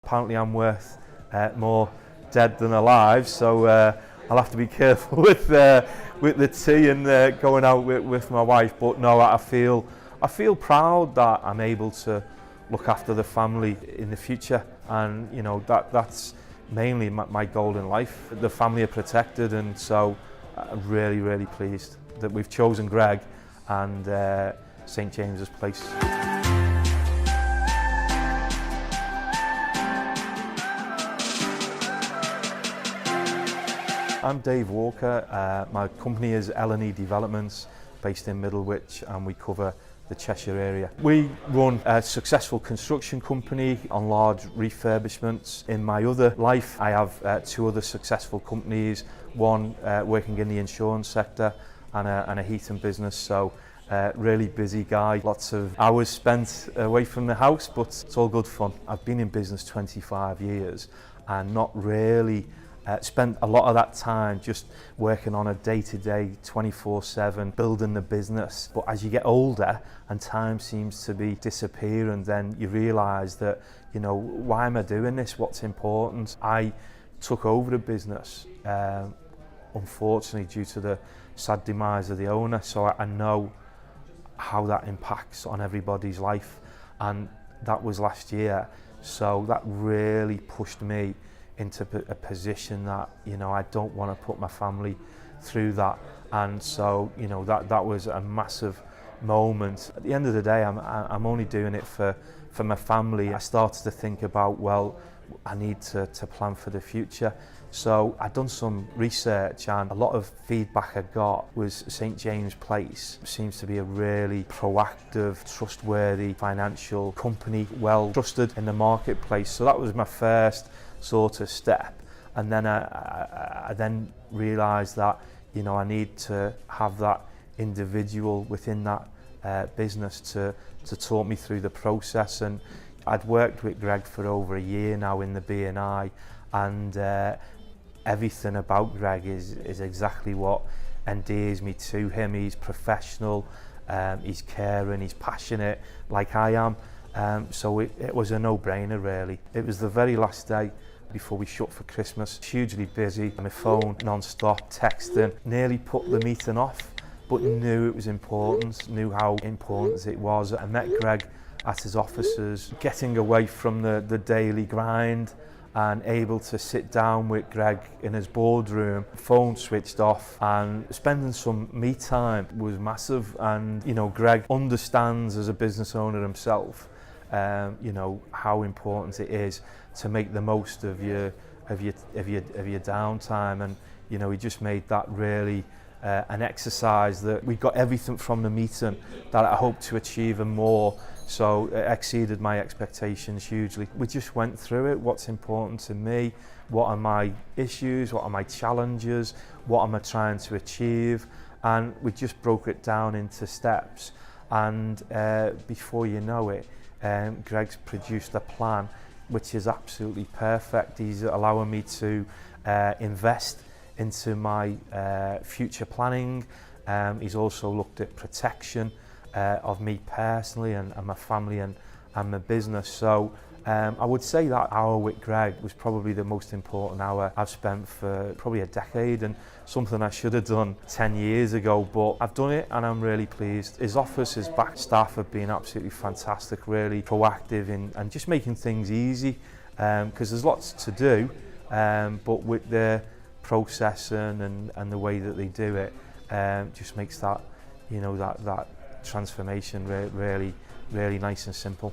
Apparently I'm worth more dead than alive, so I'll have to be careful with the tea and going out with my wife. But no, I feel proud that I'm able to look after the family in the future, and you know that's mainly my goal in life. The family are protected, and so I'm really pleased that we've chosen Greg and St James's Place. I'm Dave Walker. My company is L&E Developments, based in Middlewich, and we cover the Cheshire area. We run a successful construction company on large refurbishments. In my other life, I have two other successful companies, one working in the insurance sector and a heating business. So really busy guy, lots of hours spent away from the house, but it's all good fun. I've been in business 25 years and not really spent a lot of that time just working on a day-to-day 24/7 building the business. But as you get older and time seems to be disappearing, then you realise that, you know, why am I doing this? What's important? I took over the business unfortunately due to the sad demise of the owner, so I know how that impacts on everybody's life, and that was last year. So that really pushed me into a position that, you know, I don't want to put my family through that, and so, you know, that was a massive moment. At the end of the day, I'm only doing it for my family. I started to think about, well, I need to plan for the future. So I'd done some research, and a lot of feedback I got was St James's Place seems to be a really proactive, trustworthy financial company, well trusted in the marketplace. So that was my first sort of step, and then I then realised that, you know, I need to have that individual within that business to talk me through the process. And I'd worked with Greg for over a year now in the B&I, and everything about Greg is exactly what endears me to him. He's professional, he's caring, he's passionate like I am. So it was a no-brainer really. It was the very last day before we shut for Christmas, hugely busy, my phone non-stop, texting, nearly put the meeting off, but knew it was important, knew how important it was. I met Greg at his offices, getting away from the daily grind and able to sit down with Greg in his boardroom, phone switched off, and spending some me time was massive. And you know, Greg understands as a business owner himself, you know, how important it is to make the most of your downtime. And you know, he just made that really an exercise that we got everything from the meeting that I hope to achieve and more. So it exceeded my expectations hugely. We just went through it, what's important to me, what are my issues, what are my challenges, what am I trying to achieve, and we just broke it down into steps. And before you know it, Greg's produced a plan which is absolutely perfect. He's allowing me to invest into my future planning. He's also looked at protection of me personally and my family and my business. So I would say that hour with Greg was probably the most important hour I've spent for probably a decade, and something I should have done 10 years ago, but I've done it and I'm really pleased. His office, his back staff have been absolutely fantastic, really proactive and just making things easy, because there's lots to do, but with their processing and the way that they do it, just makes that, you know, that transformation really nice and simple.